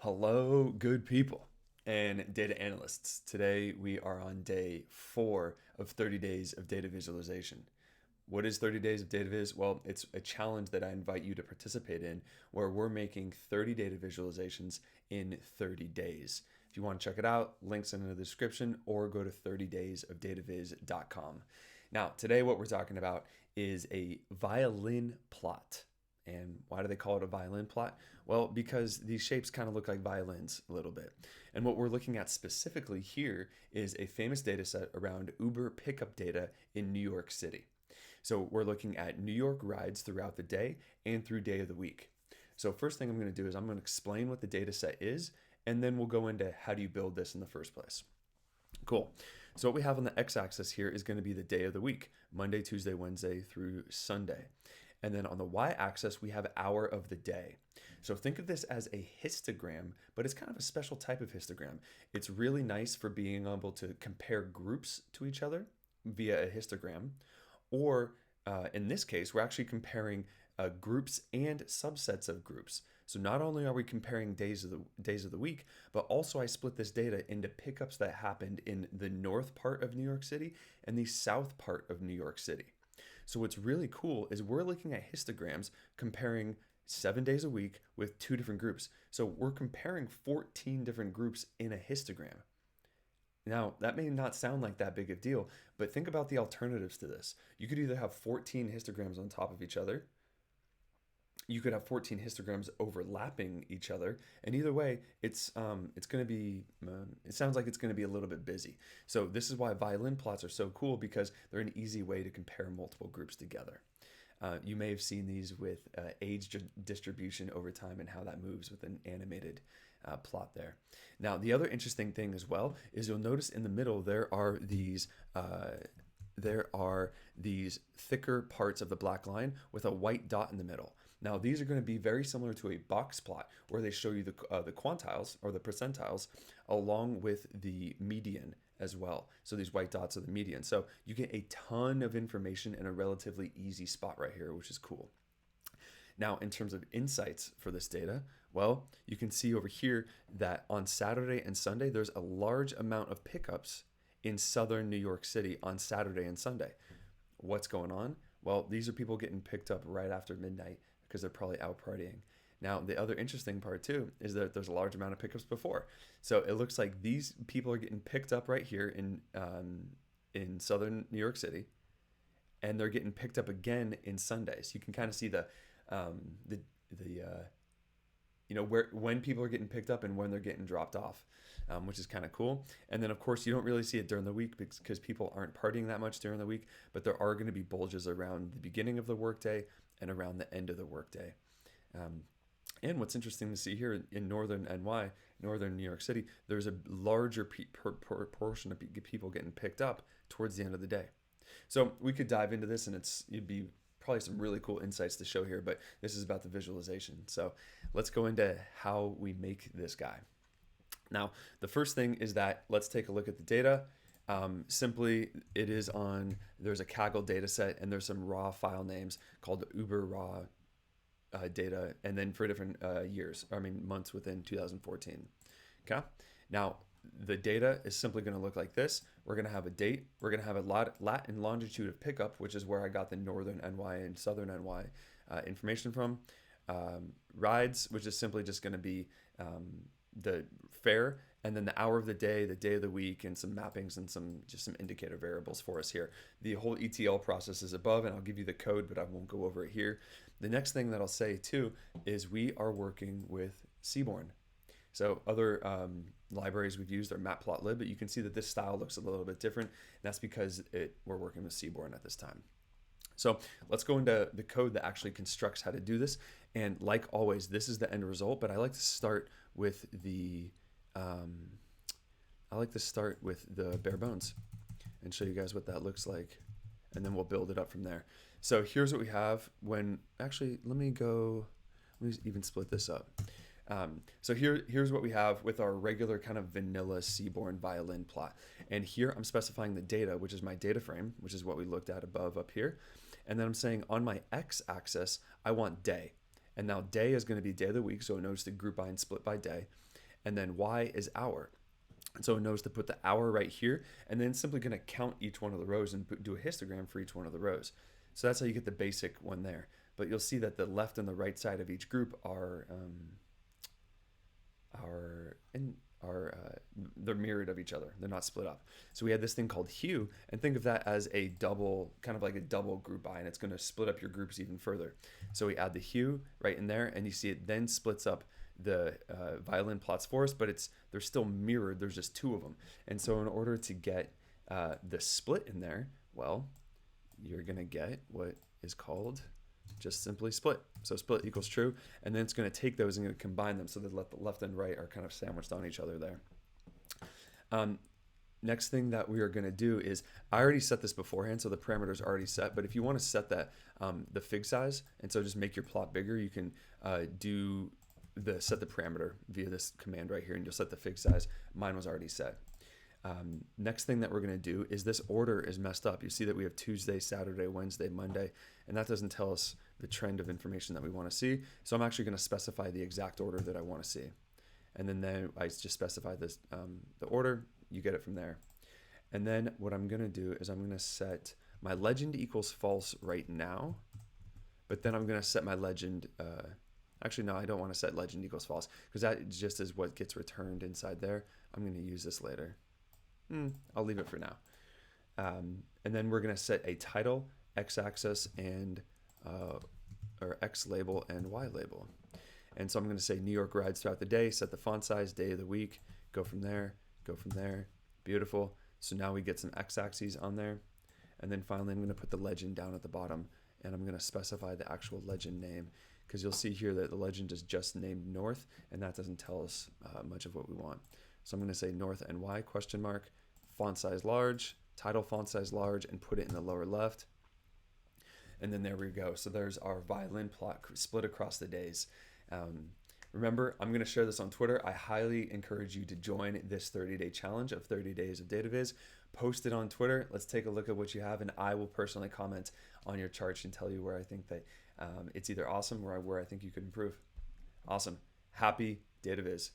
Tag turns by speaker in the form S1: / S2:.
S1: Hello, good people and data analysts. Today we are on day 4 of 30 days of data visualization. What is 30 days of data viz? Well, it's a challenge that I invite you to participate in where we're making 30 data visualizations in 30 days. If you want to check it out, links in the description or go to 30daysofdataviz.com. Now, today what we're talking about is a violin plot. And why do they call it a violin plot? Well, because these shapes kind of look like violins a little bit. And what we're looking at specifically here is a famous data set around Uber pickup data in New York City. So we're looking at New York rides throughout the day and through day of the week. So first thing I'm going to do is I'm going to explain what the data set is, and then we'll go into how do you build this in the first place. Cool. So what we have on the x-axis here is going to be the day of the week, Monday, Tuesday, Wednesday through Sunday. And then on the y-axis, we have hour of the day. So think of this as a histogram, but it's kind of a special type of histogram. It's really nice for being able to compare groups to each other via a histogram. Or in this case, we're actually comparing groups and subsets of groups. So not only are we comparing days of the week, but also I split this data into pickups that happened in the north part of New York City and the south part of New York City. So what's really cool is we're looking at histograms comparing 7 days a week with 2 different groups. So we're comparing 14 different groups in a histogram. Now, that may not sound like that big of a deal, but think about the alternatives to this. You could either have 14 histograms on top of each other, you could have 14 histograms overlapping each other, and either way, it's going to be it sounds like it's going to be a little bit busy. So this is why violin plots are so cool, because they're an easy way to compare multiple groups together. You may have seen these with age distribution over time and how that moves with an animated plot there. Now, the other interesting thing as well is you'll notice in the middle there are these thicker parts of the black line with a white dot in the middle. Now, these are going to be very similar to a box plot where they show you the quantiles or the percentiles along with the median as well. So these white dots are the median. So you get a ton of information in a relatively easy spot right here, which is cool. Now, in terms of insights for this data, well, you can see over here that on Saturday and Sunday, there's a large amount of pickups in southern New York City on Saturday and Sunday. What's going on? Well, these are people getting picked up right after midnight because they're probably out partying. Now, the other interesting part too is that there's a large amount of pickups before. So it looks like these people are getting picked up right here in southern New York City, and they're getting picked up again in Sundays. You can kind of see the where when people are getting picked up and when they're getting dropped off, which is kind of cool. And then of course you don't really see it during the week because people aren't partying that much during the week, but there are going to be bulges around the beginning of the workday and around the end of the workday. And what's interesting to see here in northern NY, northern New York City, there's a larger proportion of people getting picked up towards the end of the day. So we could dive into this, and it'd be probably some really cool insights to show here, but this is about the visualization. So let's go into how we make this guy. Now, the first thing is that let's take a look at the data. Simply, there's a Kaggle data set, and there's some raw file names called Uber raw data, and then for different months within 2014. Okay. Now, the data is simply going to look like this. We're going to have a date. We're going to have a lat and longitude of pickup, which is where I got the northern NY and southern NY information from. Rides, which is simply just going to be the fare, and then the hour of the day of the week, and some mappings and some indicator variables for us here. The whole ETL process is above, and I'll give you the code, but I won't go over it here. The next thing that I'll say too is we are working with Seaborn. So other libraries we've used are matplotlib, but you can see that this style looks a little bit different. And that's because we're working with Seaborn at this time. So let's go into the code that actually constructs how to do this. And like always, this is the end result, but I like to start with the bare bones and show you guys what that looks like. And then we'll build it up from there. So here's what we have let me even split this up. So here's what we have with our regular kind of vanilla Seaborn violin plot. And here I'm specifying the data, which is my data frame, which is what we looked at above up here. And then I'm saying on my x-axis, I want day. And now day is going to be day of the week, so it knows to group by and split by day. And then Y is hour. And so it knows to put the hour right here, and then it's simply going to count each one of the rows and do a histogram for each one of the rows. So that's how you get the basic one there. But you'll see that the left and the right side of each group are they're mirrored of each other. They're not split up. So we had this thing called hue, and think of that as a double, kind of like a double group by, and it's going to split up your groups even further. So we add the hue right in there, and you see it then splits up the violin plots for us, but they're still mirrored. There's just two of them. And so in order to get the split in there, well, you're going to get what is called just simply split. So split equals true, and then it's going to take those and going to combine them so that the left and right are kind of sandwiched on each other there. Next thing that we are going to do is, I already set this beforehand, so the parameters are already set, but if you want to set that, the fig size, and so just make your plot bigger, you can set the parameter via this command right here, and you'll set the fig size. Mine was already set. Next thing that we're going to do is, this order is messed up. You see that we have Tuesday, Saturday, Wednesday, Monday, and that doesn't tell us the trend of information that we want to see. So I'm actually going to specify the exact order that I want to see. And then I just specify this, the order, you get it from there. And then what I'm going to do is I'm going to set my legend equals false right now, but then I'm going to set my legend, actually, no, I don't want to set legend equals false, because that just is what gets returned inside there. I'm going to use this later. I'll leave it for now. And then we're going to set a title, x-axis, and or x label and y label. And so I'm going to say New York rides throughout the day, set the font size, day of the week, go from there, go from there. Beautiful. So now we get some x-axes on there. And then finally, I'm going to put the legend down at the bottom, and I'm going to specify the actual legend name, because you'll see here that the legend is just named North, and that doesn't tell us much of what we want. So I'm going to say North NY question mark, font size large, title font size large, and put it in the lower left. And then there we go. So there's our violin plot split across the days. Remember, I'm going to share this on Twitter. I highly encourage you to join this 30-day challenge of 30 days of data viz. Post it on Twitter. Let's take a look at what you have, and I will personally comment on your charts and tell you where I think that it's either awesome or where I think you could improve. Awesome. Happy data viz.